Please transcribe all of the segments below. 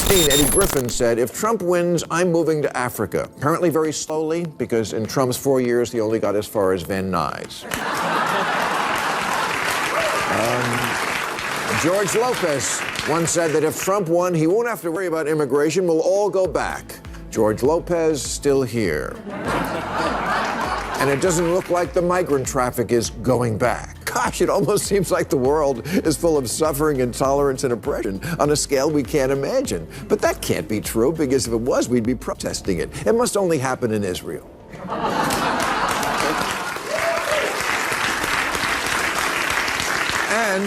2016, Eddie Griffin said, if Trump wins, I'm moving to Africa. Apparently very slowly, because in Trump's 4 years, he only got as far as Van Nuys. George Lopez once said that if Trump won, he won't have to worry about immigration. We'll all go back. George Lopez still here. And it doesn't look like the migrant traffic is going back. Gosh, it almost seems like the world is full of suffering, intolerance, and oppression on a scale we can't imagine. But that can't be true, because if it was, we'd be protesting it. It must only happen in Israel. And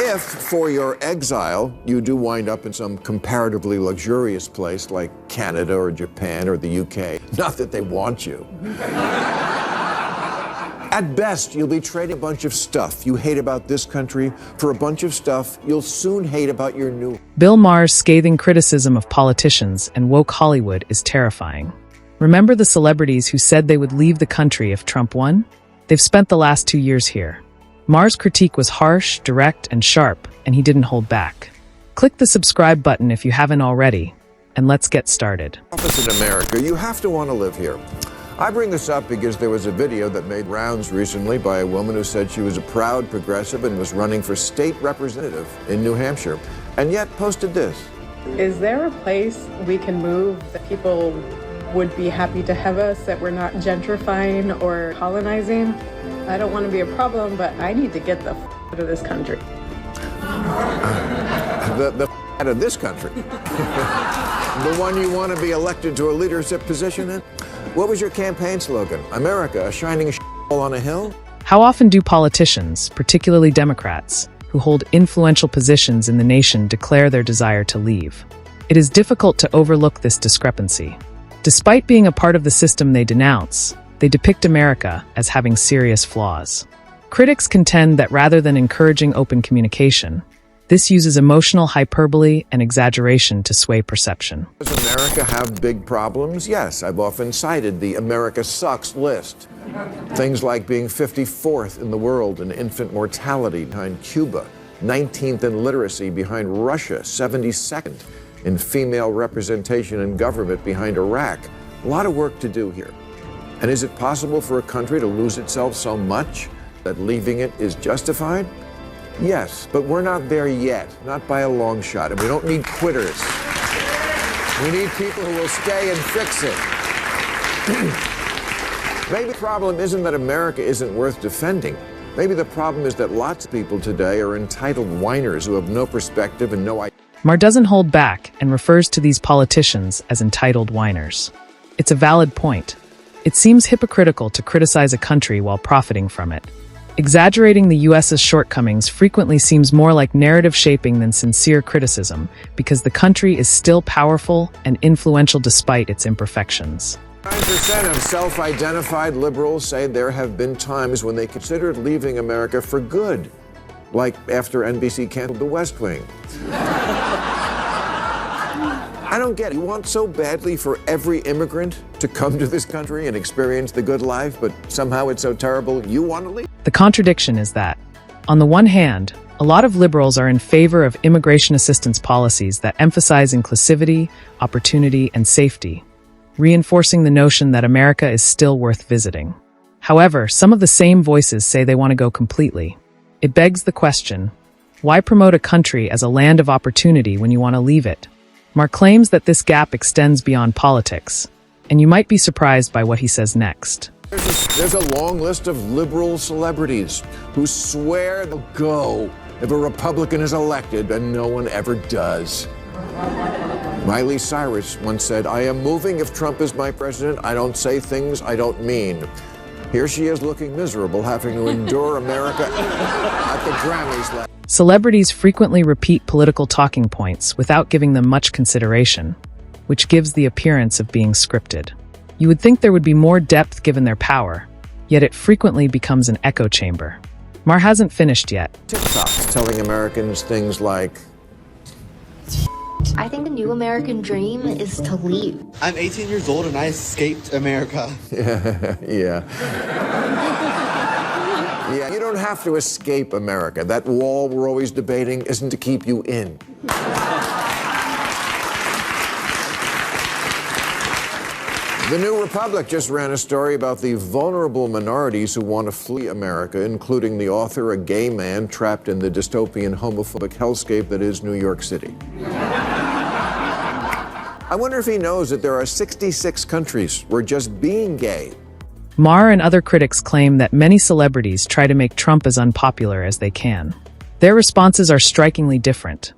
if, for your exile, you do wind up in some comparatively luxurious place like Canada or Japan or the UK, not that they want you. At best, you'll be trading a bunch of stuff you hate about this country for a bunch of stuff you'll soon hate about your new. Bill Maher's scathing criticism of politicians and woke Hollywood is terrifying. Remember the celebrities who said they would leave the country if Trump won? They've spent the last 2 years here. Maher's critique was harsh, direct, and sharp, and he didn't hold back. Click the subscribe button if you haven't already, and let's get started. Office in America, you have to want to live here. I bring this up because there was a video that made rounds recently by a woman who said she was a proud progressive and was running for state representative in New Hampshire, and yet posted this. Is there a place we can move that people would be happy to have us, that we're not gentrifying or colonizing? I don't want to be a problem, but I need to get the out of this country. The out of this country? The one you want to be elected to a leadership position in? What was your campaign slogan? America, a shining on a hill? How often do politicians, particularly Democrats, who hold influential positions in the nation, declare their desire to leave? It is difficult to overlook this discrepancy. Despite being a part of the system they denounce, they depict America as having serious flaws. Critics contend that rather than encouraging open communication, this uses emotional hyperbole and exaggeration to sway perception. Does America have big problems? Yes, I've often cited the America sucks list. Things like being 54th in the world in infant mortality behind Cuba, 19th in literacy behind Russia, 72nd in female representation in government behind Iraq. A lot of work to do here. And is it possible for a country to lose itself so much that leaving it is justified? Yes, but we're not there yet, not by a long shot. And we don't need quitters. We need people who will stay and fix it. Maybe the problem isn't that America isn't worth defending. Maybe the problem is that lots of people today are entitled whiners who have no perspective and no idea. Maher doesn't hold back and refers to these politicians as entitled whiners. It's a valid point. It seems hypocritical to criticize a country while profiting from it. Exaggerating the U.S.'s shortcomings frequently seems more like narrative shaping than sincere criticism, because the country is still powerful and influential despite its imperfections. 9% of self-identified liberals say there have been times when they considered leaving America for good, like after NBC canceled The West Wing. I don't get it. You want so badly for every immigrant to come to this country and experience the good life, but somehow it's so terrible you want to leave? The contradiction is that, on the one hand, a lot of liberals are in favor of immigration assistance policies that emphasize inclusivity, opportunity, and safety, reinforcing the notion that America is still worth visiting. However, some of the same voices say they want to go completely. It begs the question, why promote a country as a land of opportunity when you want to leave it? Maher claims that this gap extends beyond politics, and you might be surprised by what he says next. There's a long list of liberal celebrities who swear they'll go if a Republican is elected, and no one ever does. Miley Cyrus once said, "I am moving if Trump is my president. I don't say things I don't mean." Here she is looking miserable, having to endure America at the Grammys. Celebrities frequently repeat political talking points without giving them much consideration, which gives the appearance of being scripted. You would think there would be more depth given their power, yet it frequently becomes an echo chamber. Maher hasn't finished yet. TikTok's telling Americans things like, I think the new American dream is to leave. I'm 18 years old and I escaped America. Yeah. Yeah, you don't have to escape America. That wall we're always debating isn't to keep you in. The New Republic just ran a story about the vulnerable minorities who want to flee America, including the author, a gay man trapped in the dystopian homophobic hellscape that is New York City. I wonder if he knows that there are 66 countries where just being gay. Maher and other critics claim that many celebrities try to make Trump as unpopular as they can. Their responses are strikingly different.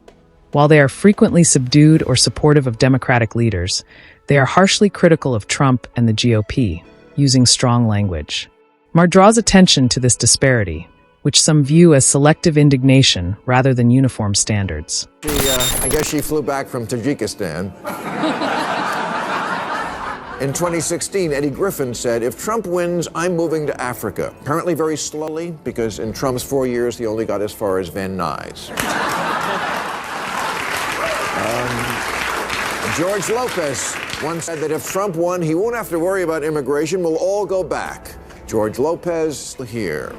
While they are frequently subdued or supportive of Democratic leaders, they are harshly critical of Trump and the GOP, using strong language. Maher draws attention to this disparity, which some view as selective indignation rather than uniform standards. I guess she flew back from Tajikistan. In 2016, Eddie Griffin said, if Trump wins, I'm moving to Africa. Apparently very slowly, because in Trump's 4 years, he only got as far as Van Nuys. George Lopez once said that if Trump won, he won't have to worry about immigration. We'll all go back. George Lopez here.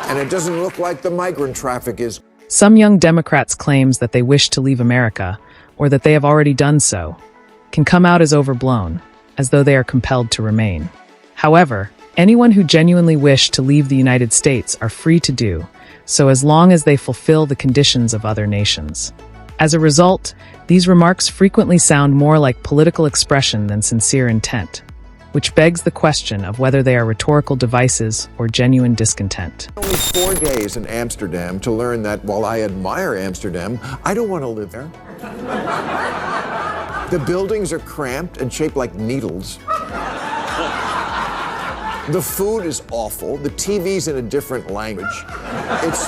And it doesn't look like the migrant traffic is. Some young Democrats' claims that they wish to leave America, or that they have already done so, can come out as overblown, as though they are compelled to remain. However, anyone who genuinely wish to leave the United States are free to do so, as long as they fulfill the conditions of other nations. As a result, these remarks frequently sound more like political expression than sincere intent, which begs the question of whether they are rhetorical devices or genuine discontent. Only 4 days in Amsterdam to learn that while I admire Amsterdam, I don't want to live there. The buildings are cramped and shaped like needles. The food is awful. The TV's in a different language. It's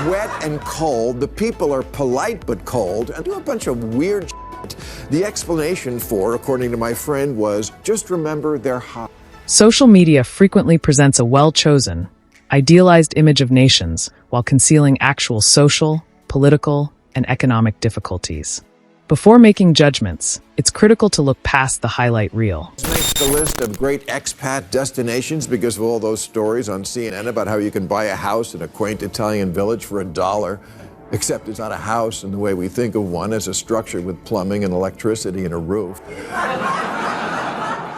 wet and cold. The people are polite but cold. And do a bunch of weird shit. The explanation for, according to my friend, was just remember they're hot. Social media frequently presents a well-chosen, idealized image of nations while concealing actual social, political, and economic difficulties. Before making judgments, it's critical to look past the highlight reel. This makes the list of great expat destinations because of all those stories on CNN about how you can buy a house in a quaint Italian village for $1, except it's not a house in the way we think of one, as a structure with plumbing and electricity and a roof.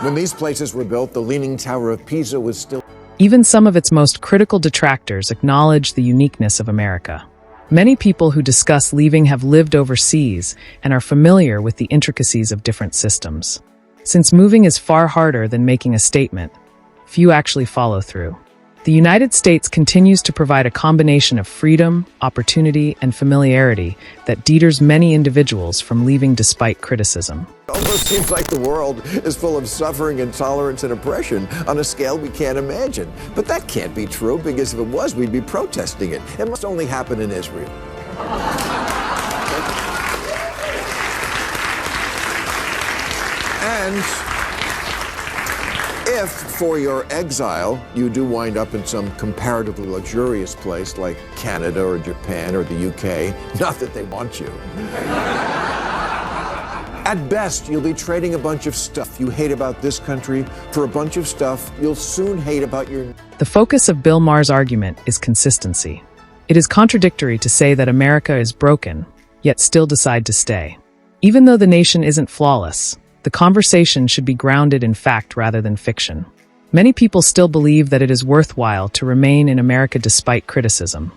When these places were built, the Leaning Tower of Pisa was still... Even some of its most critical detractors acknowledge the uniqueness of America. Many people who discuss leaving have lived overseas and are familiar with the intricacies of different systems. Since moving is far harder than making a statement, few actually follow through. The United States continues to provide a combination of freedom, opportunity, and familiarity that deters many individuals from leaving despite criticism. It almost seems like the world is full of suffering, intolerance, and oppression on a scale we can't imagine. But that can't be true, because if it was, we'd be protesting it. It must only happen in Israel. And if, for your exile, you do wind up in some comparatively luxurious place like Canada or Japan or the UK, not that they want you. At best, you'll be trading a bunch of stuff you hate about this country for a bunch of stuff you'll soon hate about your... The focus of Bill Maher's argument is consistency. It is contradictory to say that America is broken, yet still decide to stay. Even though the nation isn't flawless, the conversation should be grounded in fact rather than fiction. Many people still believe that it is worthwhile to remain in America despite criticism.